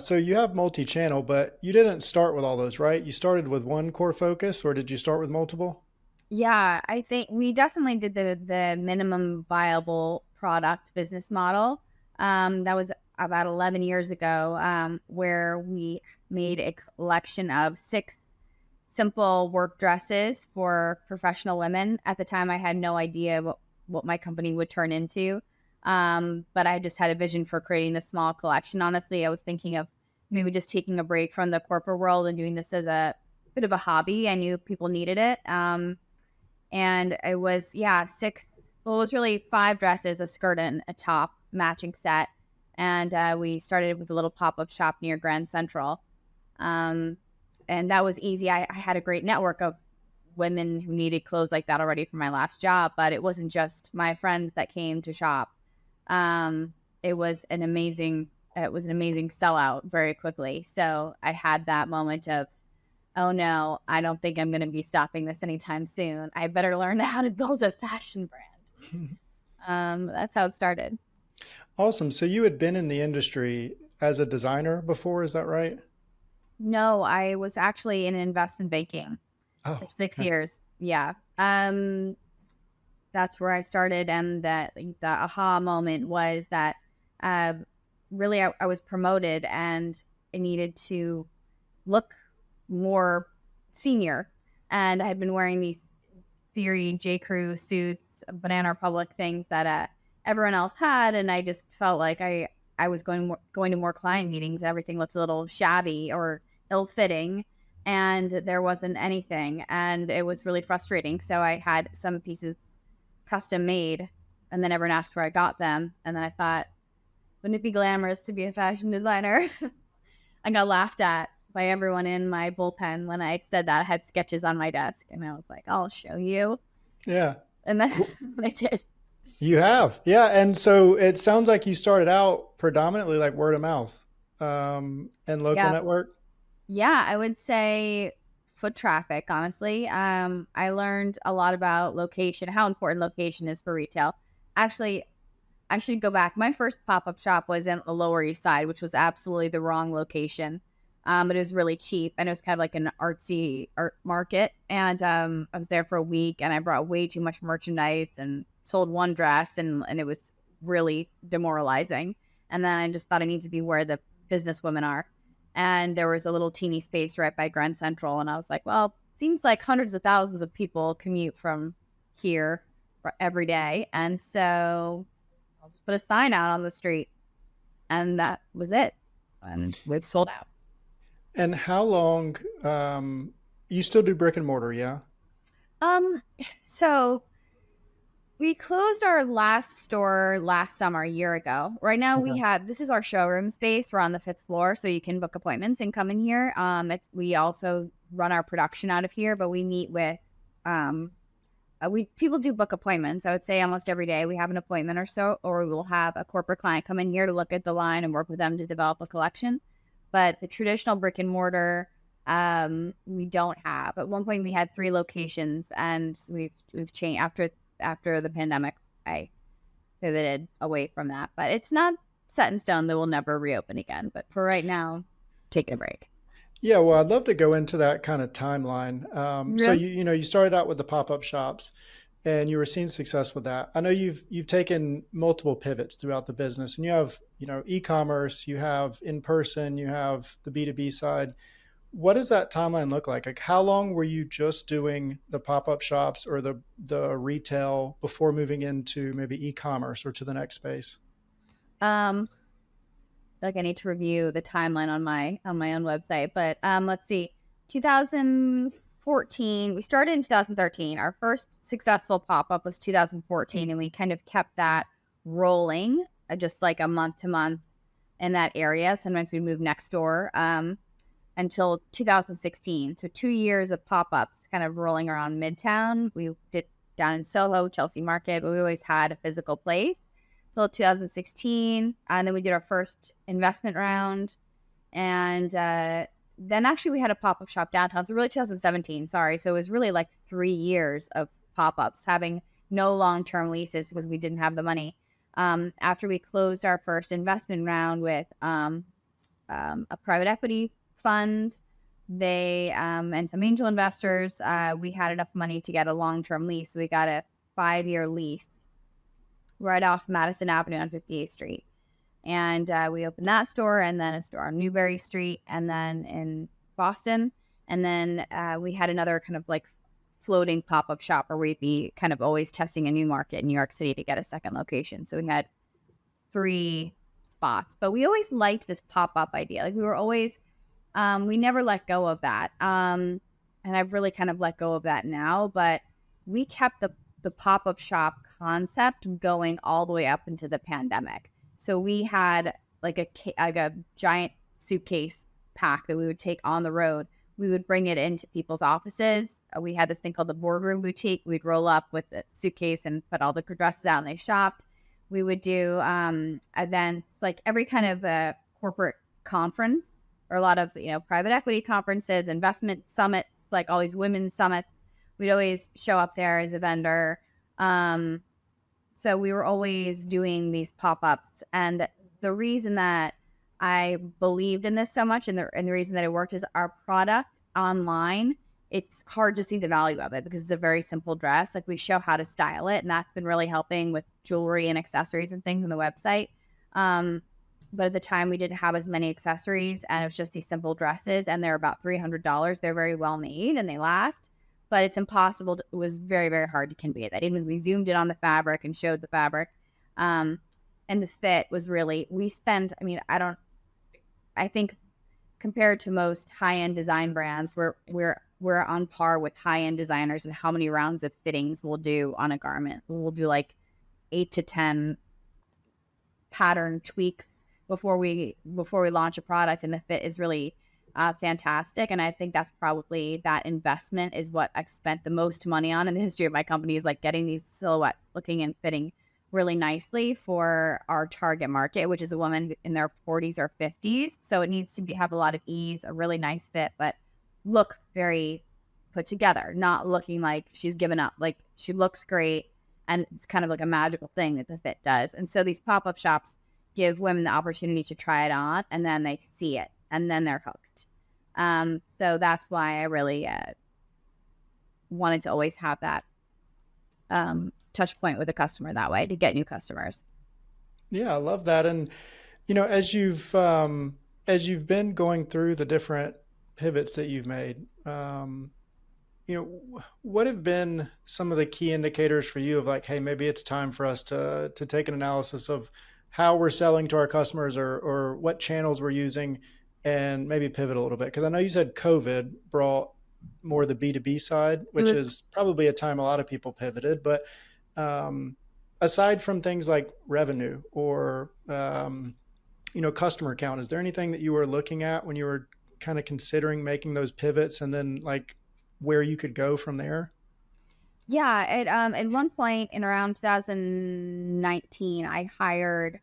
So you have multi-channel, but you didn't start with all those, right? You started with one core focus, or did you start with multiple? Yeah, I think we definitely did the minimum viable product business model. That was about 11 years ago, where we made a collection of six simple work dresses for professional women. At the time, I had no idea what my company would turn into. But I just had a vision for creating this small collection. Honestly, I was thinking of maybe just taking a break from the corporate world and doing this as a bit of a hobby. I knew people needed it. And it was, yeah, six, well, it was really five dresses, a skirt, and a top matching set. And we started with a little pop up shop near Grand Central. Um, and that was easy. I had a great network of women who needed clothes like that already from my last job, but it wasn't just my friends that came to shop. Um, it was an amazing, it was an amazing sellout very quickly. So I had that moment of, oh no, I don't think I'm going to be stopping this anytime soon. I better learn how to build a fashion brand. That's how it started. Awesome. So you had been in the industry as a designer before, is that right? No, I was actually in investment banking for Oh, six okay. years. Yeah. That's where I started. And the aha moment was that uh, really I was promoted and I needed to look more senior. And I had been wearing these Theory J. Crew suits, Banana Republic things that everyone else had, and I just felt like I was going to more client meetings. Everything looked a little shabby or ill fitting, and there wasn't anything, and it was really frustrating. So I had some pieces custom made, and then everyone asked where I got them, and then I thought, wouldn't it be glamorous to be a fashion designer? I got laughed at by everyone in my bullpen when I said that. I had sketches on my desk, and I was like, I'll show you. Yeah. And then W- I did. You have. Yeah. And so it sounds like you started out predominantly like word of mouth, and local Yeah. network. Yeah, I would say foot traffic, honestly. I learned a lot about location, how important location is for retail. Actually, I should go back. My first pop up shop was in the Lower East Side, which was absolutely the wrong location. But it was really cheap and it was kind of like an artsy art market. And I was there for a week and I brought way too much merchandise and sold one dress and it was really demoralizing. And then I just thought I need to be where the business women are. And there was a little teeny space right by Grand Central. And I was like, well, seems like hundreds of thousands of people commute from here every day. And so I'll just put a sign out on the street, and that was it. And we've sold out. And how long, you still do brick and mortar, yeah? Um, so we closed our last store last summer, a year ago. Right now, we Okay. have this is our showroom space. We're on the fifth floor, so you can book appointments and come in here. We also run our production out of here, but we meet with um, we people do book appointments. I would say almost every day we have an appointment or so, or we will have a corporate client come in here to look at the line and work with them to develop a collection. But the traditional brick and mortar, we don't have. At one point, we had three locations, and we've changed after the pandemic. I pivoted away from that, but it's not set in stone. They will never reopen again. But for right now, taking a break. Yeah, well, I'd love to go into that kind of timeline. So Yeah. you started out with the pop-up shops and you were seeing success with that. I know you've taken multiple pivots throughout the business and you have, e-commerce, you have in person, you have the B2B side. What does that timeline look like? Like how long were you just doing the pop-up shops or the retail before moving into maybe e-commerce or to the next space? Um, like I need to review the timeline on my own website. But let's see, 2014. We started in 2013. Our first successful pop up was 2014, and we kind of kept that rolling, just like a month to month in that area. Sometimes we move next door until 2016. So 2 years of pop ups, kind of rolling around Midtown. We did down in Soho, Chelsea Market, but we always had a physical place till 2016. And then we did our first investment round. And then actually we had a pop up shop downtown. So really 2017, sorry. So it was really like 3 years of pop ups, having no long term leases because we didn't have the money. After we closed our first investment round with a private equity fund. They and some angel investors. We had enough money to get a long-term lease. So we got a 5-year lease right off Madison Avenue on 58th Street. And we opened that store, and then a store on Newberry Street, and then in Boston. And then we had another kind of like floating pop-up shop where we'd be kind of always testing a new market in New York City to get a second location. So we had 3 spots, but we always liked this pop-up idea. Like we were always, we never let go of that. And I've really kind of let go of that now, but we kept the pop-up shop concept going all the way up into the pandemic. So we had like a giant suitcase pack that we would take on the road. We would bring it into people's offices. We had this thing called the boardroom boutique. We'd roll up with the suitcase and put all the dresses out, and they shopped. We would do events like every kind of corporate conference, or a lot of private equity conferences, investment summits, like all these women's summits. We'd always show up there as a vendor. So we were always doing these pop-ups, and the reason that I believed in this so much, and the reason that it worked, is our product online. It's hard to see the value of it because it's a very simple dress. Like we show how to style it, and that's been really helping with jewelry and accessories and things on the website. But at the time, we didn't have as many accessories, and it was just these simple dresses, and they're about $300. They're very well made and they last, but it's impossible. It was very, very hard to convey that. Even if we zoomed in on the fabric and showed the fabric, and the fit was really. We spent. I mean, I think compared to most high-end design brands, we're on par with high-end designers and how many rounds of fittings we'll do on a garment. We'll do like 8 to 10 pattern tweaks before we launch a product, and the fit is really fantastic. And I think that's probably, that investment is what I've spent the most money on in the history of my company, is like getting these silhouettes looking and fitting really nicely for our target market, which is a woman in their 40s or 50s. So it needs to have a lot of ease, a really nice fit, but look very put together, not looking like she's given up. Like she looks great, and it's kind of like a magical thing that the fit does. And so these pop-up shops give women the opportunity to try it on, and then they see it, and then they're hooked. So that's why I really wanted to always have that touch point with a customer that way to get new customers. Yeah, I love that. And as you've been going through the different pivots that you've made, what have been some of the key indicators for you of like, hey, maybe it's time for us to take an analysis of how we're selling to our customers, or what channels we're using, and maybe pivot a little bit? Because I know you said COVID brought more the B2B side, which is probably a time a lot of people pivoted. But aside from things like revenue or customer count, is there anything that you were looking at when you were kind of considering making those pivots, and then like where you could go from there? Yeah, at one point in around 2019, I hired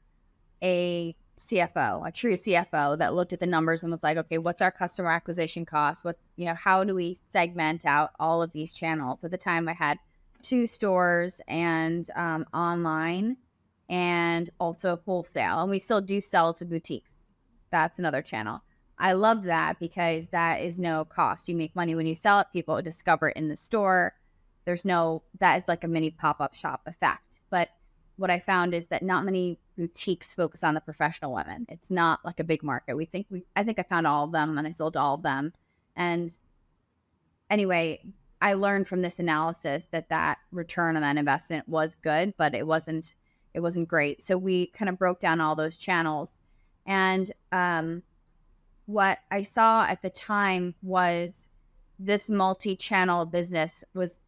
a CFO, a true CFO that looked at the numbers and was like, okay, what's our customer acquisition cost? How do we segment out all of these channels? At the time, I had 2 stores and online, and also wholesale. And we still do sell to boutiques. That's another channel. I love that because that is no cost. You make money when you sell it. People discover it in the store. That is like a mini pop-up shop effect. But what I found is that not many boutiques focus on the professional women. It's not like a big market. I think I found all of them, and I sold to all of them. And anyway, I learned from this analysis that return on that investment was good, but it wasn't great. So we kind of broke down all those channels. And what I saw at the time was this multi-channel business was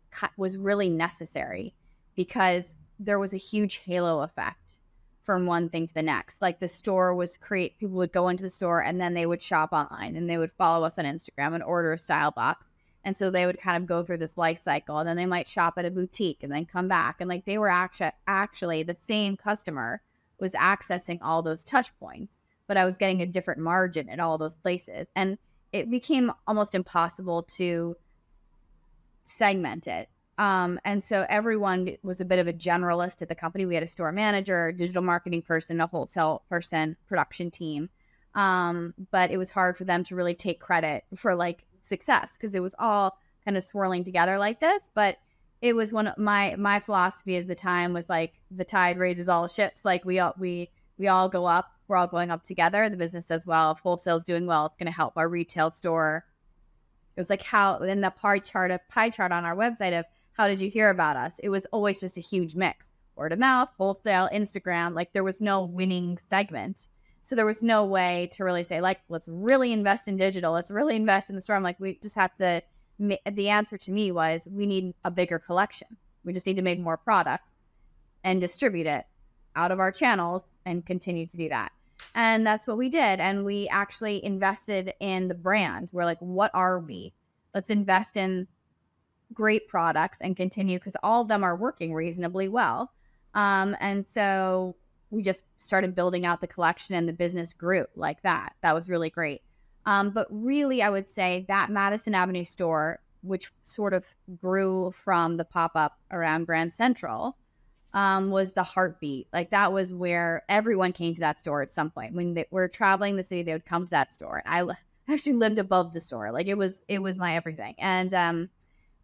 really necessary, because there was a huge halo effect from one thing to the next. Like the store people would go into the store, and then they would shop online, and they would follow us on Instagram and order a style box. And so they would kind of go through this life cycle, and then they might shop at a boutique and then come back. And like they were actually the same customer was accessing all those touch points, but I was getting a different margin at all those places. And it became almost impossible to segment it. And so everyone was a bit of a generalist at the company. We had a store manager, a digital marketing person, a wholesale person, production team. But it was hard for them to really take credit for like success because it was all kind of swirling together like this. But it was one of my philosophy at the time was like the tide raises all ships. Like we all go up. We're all going up together. The business does well. If wholesale's doing well, it's going to help our retail store. It was like how in the pie chart on our website of how did you hear about us? It was always just a huge mix. Word of mouth, wholesale, Instagram. Like there was no winning segment. So there was no way to really say like, let's really invest in digital. Let's really invest in the store. I'm like, we just have to, the answer to me was we need a bigger collection. We just need to make more products and distribute it out of our channels and continue to do that. And that's what we did. And we actually invested in the brand. We're like, what are we? Let's invest in great products and continue because all of them are working reasonably well. And so we just started building out the collection and the business grew like that. That was really great. But really, I would say that Madison Avenue store, which sort of grew from the pop-up around Grand Central, was the heartbeat. Like that was where everyone came to that store at some point. When they were traveling the city, they would come to that store. I actually lived above the store. Like it was my everything. And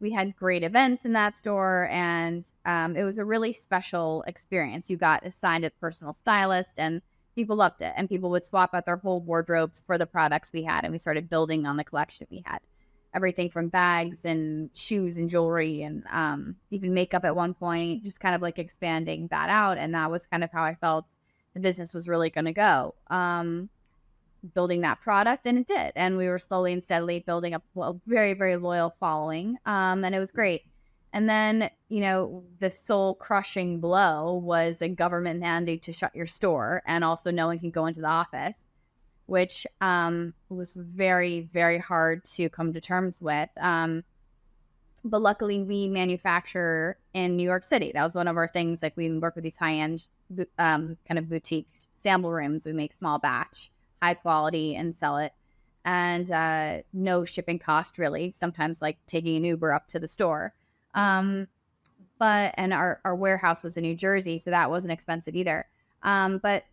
we had great events in that store, and it was a really special experience. You got assigned a personal stylist, and people loved it. And people would swap out their whole wardrobes for the products we had, and we started building on the collection we had. Everything from bags and shoes and jewelry and even makeup at one point, just kind of like expanding that out. And that was kind of how I felt the business was really going to go, building that product. And it did. And we were slowly and steadily building up a very, very loyal following. And it was great. And then, the soul crushing blow was a government mandate to shut your store, and also no one can go into the office, which was very, very hard to come to terms with. But luckily, we manufacture in New York City. That was one of our things. Like we work with these high-end kind of boutique sample rooms. We make small batch, high quality, and sell it. And no shipping cost, really. Sometimes like taking an Uber up to the store. And our warehouse was in New Jersey, so that wasn't expensive either. But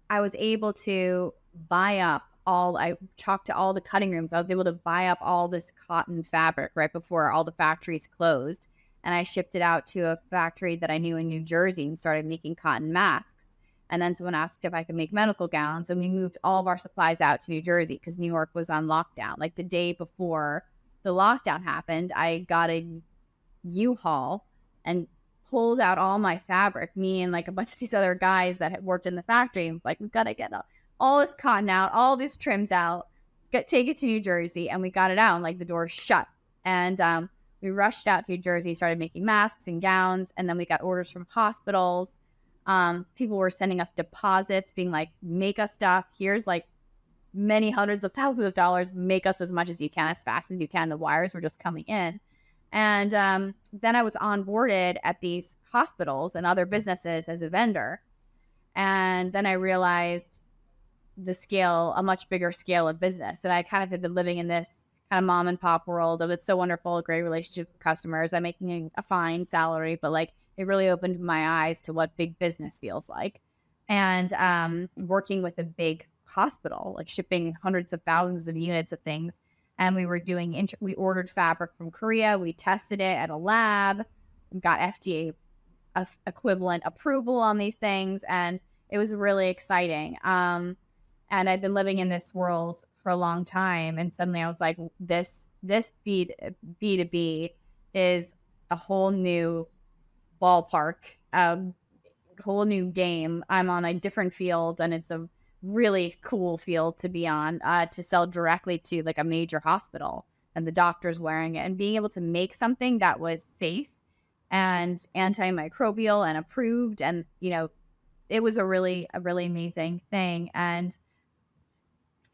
I was able to buy up I talked to all the cutting rooms. I was able to buy up all this cotton fabric right before all the factories closed. And I shipped it out to a factory that I knew in New Jersey and started making cotton masks. And then someone asked if I could make medical gowns. And we moved all of our supplies out to New Jersey because New York was on lockdown. Like the day before the lockdown happened, I got a U-Haul and pulled out all my fabric, me and like a bunch of these other guys that had worked in the factory, and was like, we've got to get all this cotton out, all these trims out, take it to New Jersey. And we got it out, and like the doors shut. And we rushed out to New Jersey, started making masks and gowns. And then we got orders from hospitals. People were sending us deposits being like, make us stuff. Here's like many hundreds of thousands of dollars. Make us as much as you can, as fast as you can. The wires were just coming in. And then I was onboarded at these hospitals and other businesses as a vendor. And then I realized a much bigger scale of business. And I kind of had been living in this kind of mom and pop world of it's so wonderful, a great relationship with customers. I'm making a fine salary, but like it really opened my eyes to what big business feels like. And working with a big hospital, like shipping hundreds of thousands of units of things. And we were we ordered fabric from Korea. We tested it at a lab, got FDA equivalent approval on these things. And it was really exciting. And I've been living in this world for a long time. And suddenly I was like, this B2B is a whole new ballpark, a whole new game. I'm on a different field, and it's a really cool field to be on, to sell directly to like a major hospital and the doctors wearing it, and being able to make something that was safe and antimicrobial and approved. And, it was a really amazing thing. And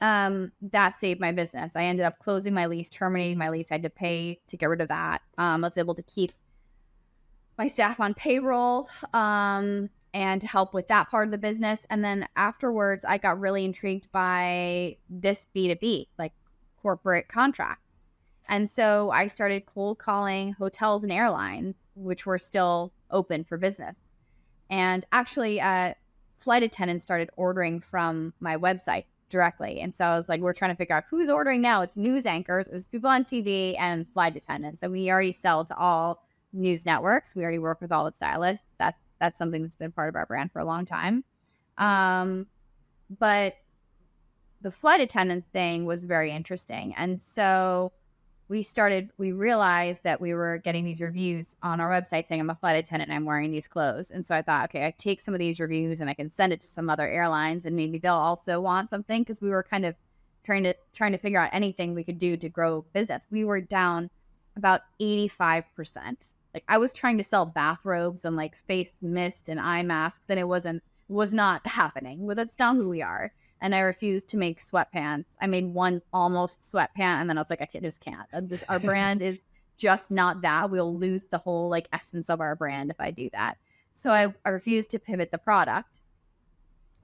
that saved my business. I ended up closing my lease, terminating my lease. I had to pay to get rid of that. I was able to keep my staff on payroll, and help with that part of the business. And then afterwards, I got really intrigued by this B2B, like corporate contracts. And so I started cold calling hotels and airlines, which were still open for business. And actually, flight attendants started ordering from my website directly. And so I was like, we're trying to figure out who's ordering now. It's news anchors, it's people on TV, and flight attendants. And we already sell to all news networks. We already work with all the stylists. That's something that's been part of our brand for a long time. But the flight attendants thing was very interesting. And so we realized that we were getting these reviews on our website saying, I'm a flight attendant and I'm wearing these clothes. And so I thought, okay, I take some of these reviews and I can send it to some other airlines and maybe they'll also want something, because we were kind of trying to figure out anything we could do to grow business. We were down about 85%. Like, I was trying to sell bathrobes and like face mist and eye masks, and it was not happening. Well, that's not who we are. And I refused to make sweatpants. I made one almost sweatpant, and then I was like, I just can't. Our brand is just not that. We'll lose the whole like essence of our brand if I do that. So I refused to pivot the product.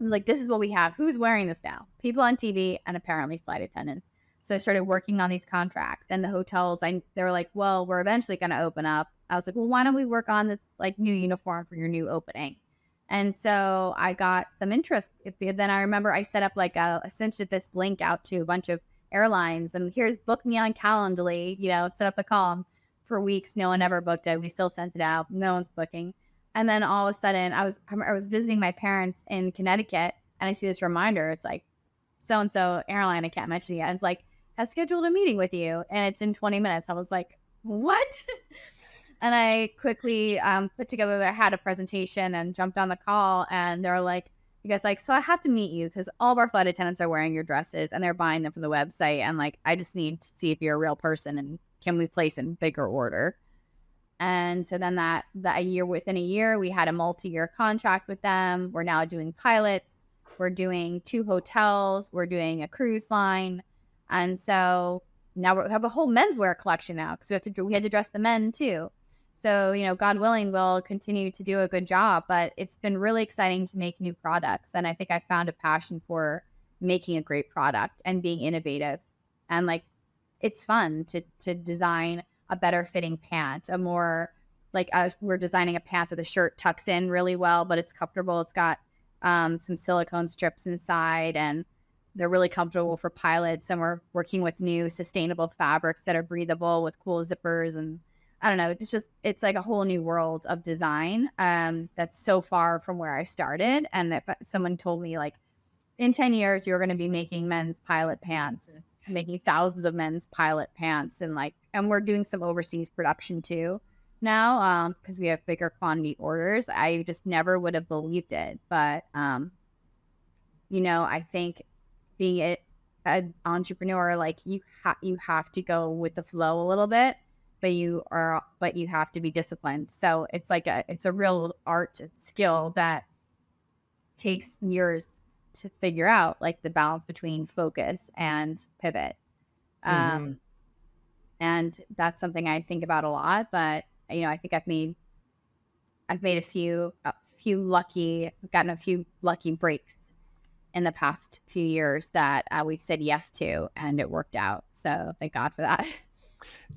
I was like, this is what we have. Who's wearing this now? People on TV and apparently flight attendants. So I started working on these contracts, and the hotels, they were like, well, we're eventually going to open up. I was like, well, why don't we work on this like new uniform for your new opening? And so I got some interest. Then I remember I set up I sent this link out to a bunch of airlines, and here's book me on Calendly, set up the call for weeks. No one ever booked it. We still sent it out. No one's booking. And then all of a sudden I was visiting my parents in Connecticut, and I see this reminder. It's like, so-and-so airline, I can't mention it yet. It's like, has scheduled a meeting with you, and it's in 20 minutes. I was like, what? And I quickly put together, I had a presentation and jumped on the call, and they're like, you guys like, so I have to meet you because all of our flight attendants are wearing your dresses and they're buying them from the website. And like, I just need to see if you're a real person and can we place in bigger order? And so then within a year, we had a multi-year contract with them. We're now doing pilots. We're doing 2 hotels. We're doing a cruise line. And so now we have a whole menswear collection now, because we had to dress the men too. So, God willing, we'll continue to do a good job, but it's been really exciting to make new products. And I think I found a passion for making a great product and being innovative. And like, it's fun to design a better fitting pant, we're designing a pant that the shirt tucks in really well, but it's comfortable. It's got some silicone strips inside, and they're really comfortable for pilots. And we're working with new sustainable fabrics that are breathable with cool zippers. And I don't know, it's like a whole new world of design that's so far from where I started. And if someone told me like, in 10 years, you're going to be making men's pilot pants and making thousands of men's pilot pants, and we're doing some overseas production too now, because we have bigger quantity orders. I just never would have believed it. But, I think being an entrepreneur, like you have to go with the flow a little bit, but you have to be disciplined. So it's a real art skill that takes years to figure out, like the balance between focus and pivot. Mm-hmm. And that's something I think about a lot, but I think I've made gotten a few lucky breaks in the past few years that we've said yes to, and it worked out. So thank God for that.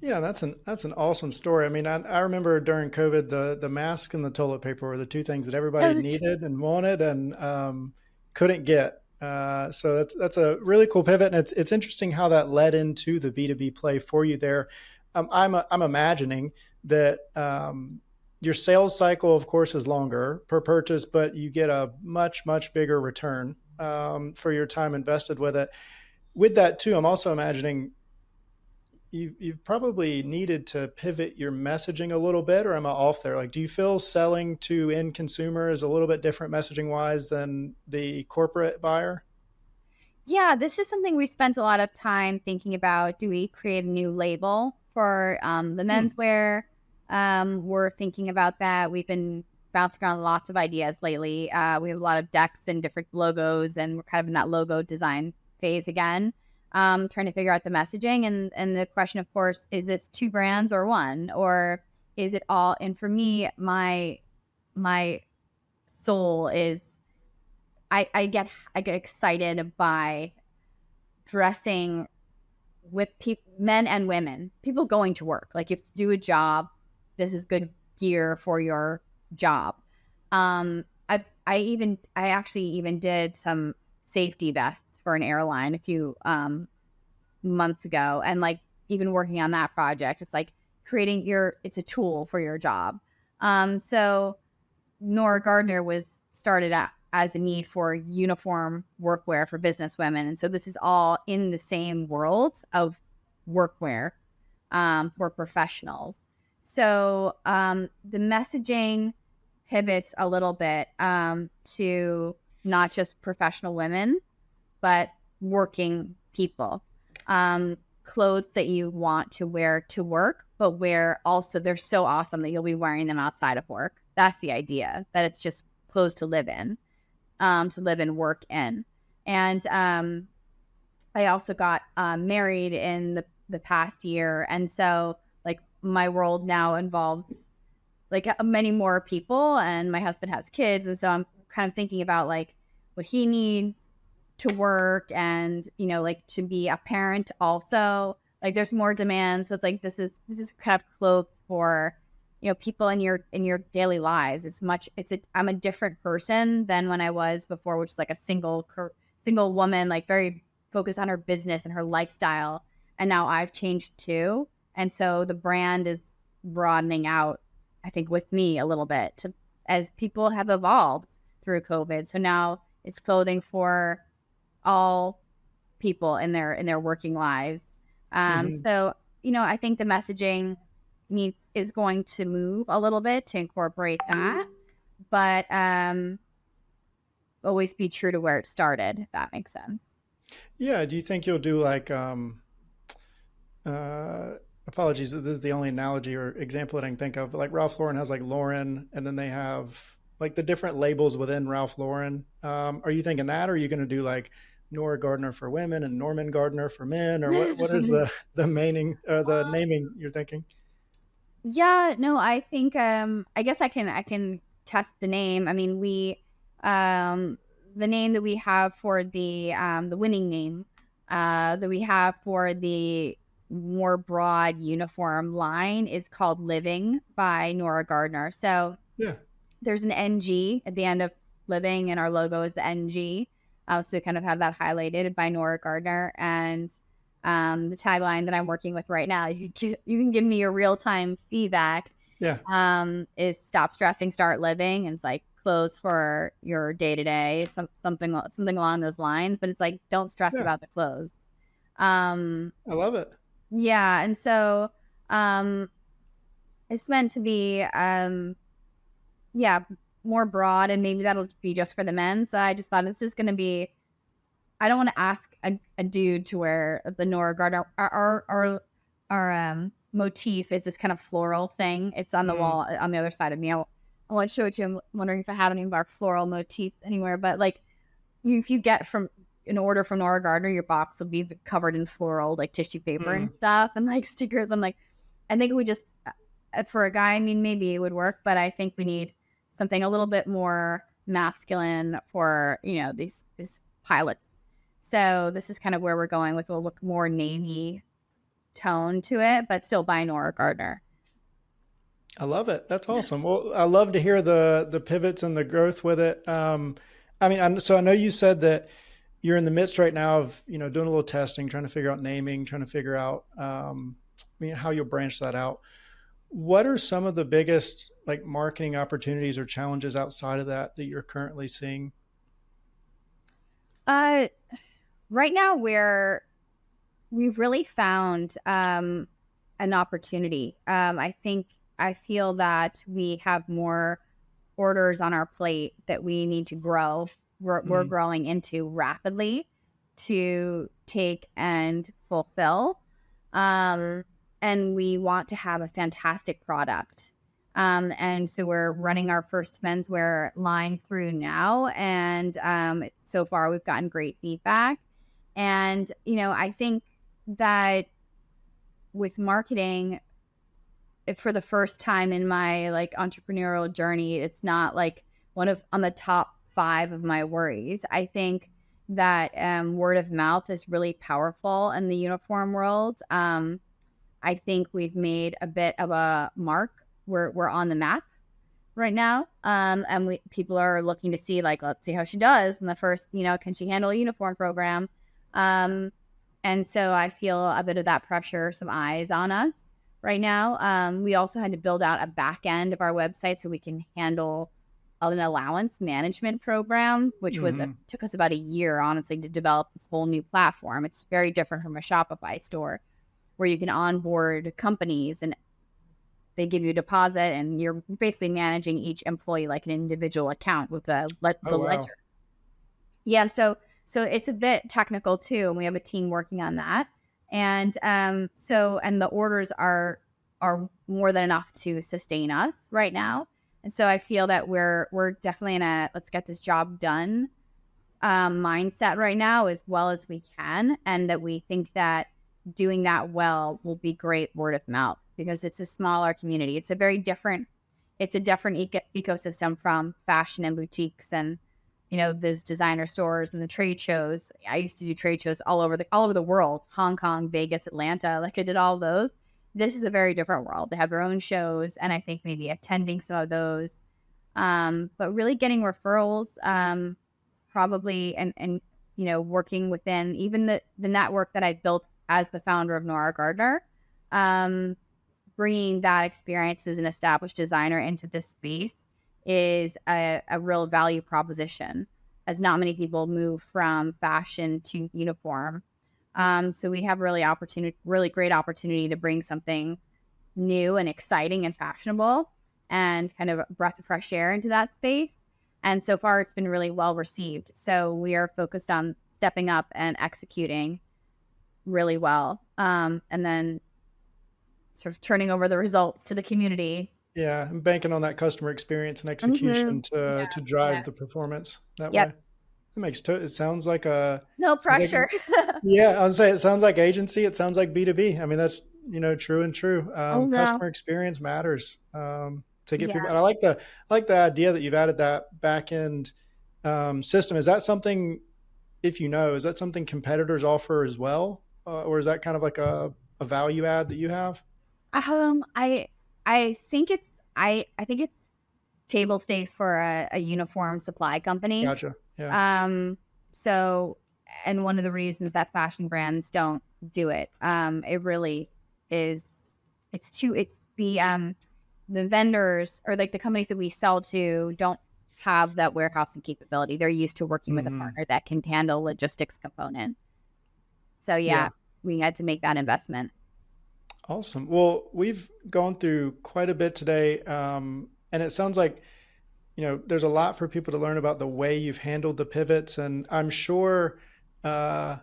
Yeah, that's an awesome story. I mean, I remember during COVID, the mask and the toilet paper were the 2 things that everybody needed and wanted and couldn't get. So that's a really cool pivot, and it's interesting how that led into the B2B play for you there. I'm imagining that your sales cycle, of course, is longer per purchase, but you get a much bigger return for your time invested with it. With that too, I'm also imagining you've probably needed to pivot your messaging a little bit, or am I off there? Like, do you feel selling to end consumer is a little bit different messaging wise than the corporate buyer? Yeah, this is something we spent a lot of time thinking about. Do we create a new label for the Hmm. menswear? We're thinking about that. We've been bouncing around lots of ideas lately. We have a lot of decks and different logos, and we're kind of in that logo design phase again. Trying to figure out the messaging, and the question, of course, is this 2 brands or one, or is it all? And for me, my soul is I get excited by dressing with men and women, people going to work. Like, you have to do a job, this is good gear for your job. I actually even did some safety vests for an airline a few months ago, and like even working on that project, it's like creating it's a tool for your job. So Nora Gardner was started out as a need for uniform workwear for business women, and so this is all in the same world of workwear for professionals. So the messaging pivots a little bit to not just professional women, but working people. Clothes that you want to wear to work, but where also they're so awesome that you'll be wearing them outside of work. That's the idea, that it's just clothes to live in, work in. And I also got married in the past year. And so like my world now involves like many more people, and my husband has kids. And so I'm kind of thinking about like what he needs to work, and like to be a parent also. Like there's more demand, so it's like this is kind of clothes for people in your daily lives. I'm a different person than when I was before, which is like a single woman, like very focused on her business and her lifestyle. And now I've changed too, and so the brand is broadening out, I think, with me a little bit, as people have evolved through COVID. So now it's clothing for all people in their working lives. So I think the messaging is going to move a little bit to incorporate that, but always be true to where it started, if that makes sense. Yeah. Do you think you'll do like, apologies, this is the only analogy or example that I can think of, but like Ralph Lauren has like Lauren, and then they have like the different labels within Ralph Lauren. Are you thinking that, or are you going to do like Nora Gardner for women and Norman Gardner for men, or what is the naming you're thinking? Yeah, no, I think I guess I can test the name. I mean, we the name that we have for the winning name that we have for the more broad uniform line is called Living by Nora Gardner. So Yeah. there's an NG at the end of Living, and our logo is the NG. So we kind of have that highlighted by Nora Gardner. And the tagline that I'm working with right now, you can give me your real-time feedback, Yeah. is stop stressing, start living. And it's like clothes for your day-to-day, something along those lines. But it's like, don't stress Yeah. about the clothes. I love it. Yeah. And so it's meant to be more broad, and maybe that'll be just for the men. So I just thought this is going to be, I don't want to ask a dude to wear the Nora Gardner. Our motif is this kind of floral thing. It's on the wall on the other side of me. I want to show it to you. I'm wondering if I have any of our floral motifs anywhere. But like, if you get from an order from Nora Gardner, your box will be covered in floral, like tissue paper and stuff, and like stickers. I'm like, I think we just, for a guy, I mean, maybe it would work, but I think we need something a little bit more masculine for these pilots. So this is kind of where we're going with. We'll look more navy tone to it, but still by Nora Gardner. I love it. That's awesome. Well, I love to hear the pivots and the growth with it. I mean, so I know you said that you're in the midst right now of doing a little testing, trying to figure out naming, trying to figure out how you'll branch that out. What are some of the biggest like marketing opportunities or challenges outside of that you're currently seeing? Right now we've really found an opportunity. I feel that we have more orders on our plate that we need to grow. We're growing into rapidly to take and fulfill. And we want to have a fantastic product. And so we're running our first menswear line through now. And so far we've gotten great feedback. And, I think that with marketing, for the first time in my like entrepreneurial journey, it's not like on the top 5 of my worries. I think that word of mouth is really powerful in the uniform world. I think we've made a bit of a mark. We're on the map. right now. And people are looking to see, like, let's see how she does in the first, can she handle a uniform program? Um, and so I feel a bit of that pressure, some eyes on us right now. We also had to build out a back end of our website so we can handle an allowance management program, which Hmm. took us about a year, honestly, to develop this whole new platform. It's very different from a Shopify store where you can onboard companies and they give you a deposit and you're basically managing each employee like an individual account with Oh, the wow. ledger. Yeah, so it's a bit technical too, and we have a team working on that. And and the orders are more than enough to sustain us right now. And so I feel that we're definitely in a let's get this job done mindset right now as well as we can, and that we think that doing that well will be great word of mouth because it's a smaller community. It's a different ecosystem from fashion and boutiques and those designer stores and the trade shows. I used to do trade shows all over the world, Hong Kong, Vegas, Atlanta. Like I did all those. This is a very different world. They have their own shows, and I think maybe attending some of those, but really getting referrals, probably working within even the network that I built as the founder of Nora Gardner, um, bringing that experience as an established designer into this space is a real value proposition, as not many people move from fashion to uniform. So we have really great opportunity to bring something new and exciting and fashionable and kind of a breath of fresh air into that space. And so far, it's been really well received. So we are focused on stepping up and executing really well. And then sort of turning over the results to the community. Yeah, and banking on that customer experience and Mm-hmm. execution Yeah. to Yeah. drive the performance that Yep. way. It No sounds like pressure. yeah, I would say it sounds like agency. It sounds like B2B. I mean, that's, true and true. Oh no. Customer experience matters to get people. Yeah. And I like the idea that you've added that back end system. Is that something, if is that something competitors offer as well? Or is that kind of like a value add that you have? I I think it's table stakes for a uniform supply company. Gotcha. Yeah. Um, so, and one of the reasons that fashion brands don't do it, it really is, it's the vendors or like the companies that we sell to don't have that warehousing capability. They're used to working with a Hmm. partner that can handle logistics component. So yeah, Yeah. we had to make that investment. Awesome. Well, we've gone through quite a bit today, and it sounds like there's a lot for people to learn about the way you've handled the pivots, and I'm sure uh,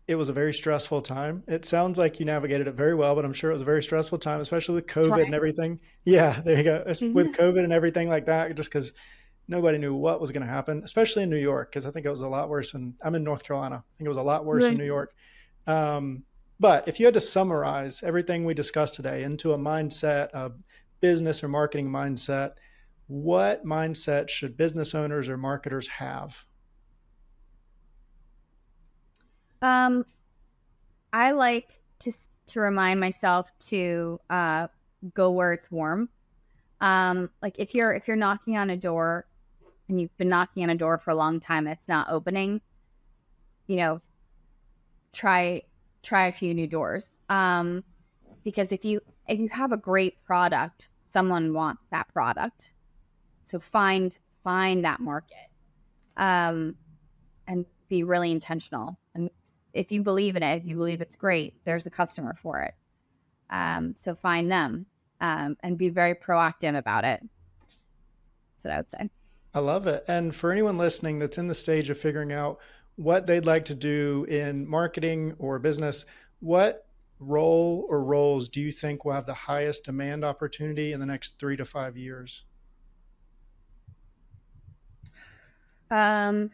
it was a very stressful time. It sounds like you navigated it very well, but I'm sure it was a very stressful time, especially with COVID and Try. everything. Yeah, there you go. With COVID and everything like that, just because nobody knew what was going to happen, especially in New York, because I think it was a lot worse. And I'm in North Carolina. I think it was a lot worse in New York. Um, but if you had to summarize everything we discussed today into a mindset, a business or marketing mindset, what mindset should business owners or marketers have? Um, I like to remind myself to go where it's warm. Like if you're knocking on a door and you've been knocking on a door for a long time, it's not opening. You know, try a few new doors. Because if you have a great product, someone wants that product. So find that market. Um, and be really intentional. And if you believe in it, if you believe it's great, there's a customer for it. So find them and be very proactive about it. That's what I would say. I love it. And for anyone listening that's in the stage of figuring out what they'd like to do in marketing or business, what role or roles do you think will have the highest demand opportunity in the next 3 to 5 years? Um,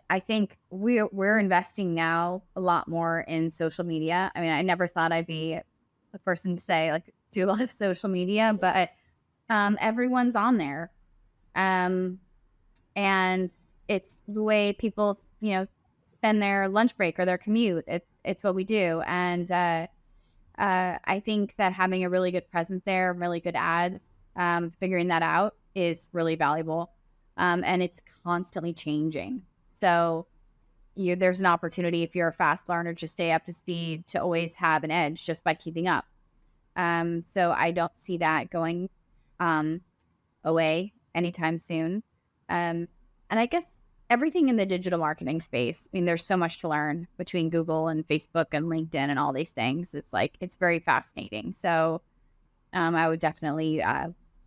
I think we're investing now a lot more in social media. I mean, I never thought I'd be the person to say like do a lot of social media, but everyone's on there, um, and it's the way people spend their lunch break or their commute. It's what we do, and I think that having a really good presence there, really good ads, figuring that out is really valuable. And it's constantly changing. So there's an opportunity if you're a fast learner to stay up to speed, to always have an edge just by keeping up. So I don't see that going um, away anytime soon. And I guess everything in the digital marketing space, I mean, there's so much to learn between Google and Facebook and LinkedIn and all these things. It's like, it's very fascinating. So I would definitely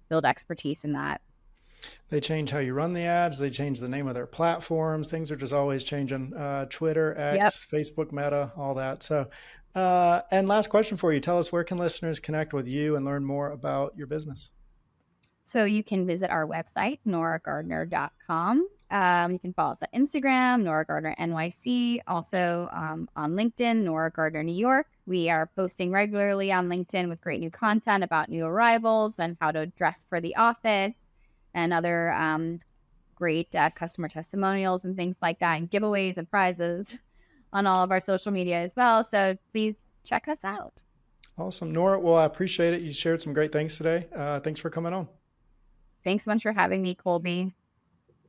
build expertise in that. They change how you run the ads. They change the name of their platforms. Things are just always changing. Twitter, Yep. X, Facebook, Meta, all that. So, and last question for you. Tell us, where can listeners connect with you and learn more about your business? So you can visit our website, noragardner.com. You can follow us on Instagram, Nora Gardner NYC, also on LinkedIn, Nora Gardner New York. We are posting regularly on LinkedIn with great new content about new arrivals and how to dress for the office and other great customer testimonials and things like that, and giveaways and prizes on all of our social media as well. So please check us out. Awesome. Nora, well, I appreciate it. You shared some great things today. Thanks for coming on. Thanks so much for having me, Colby.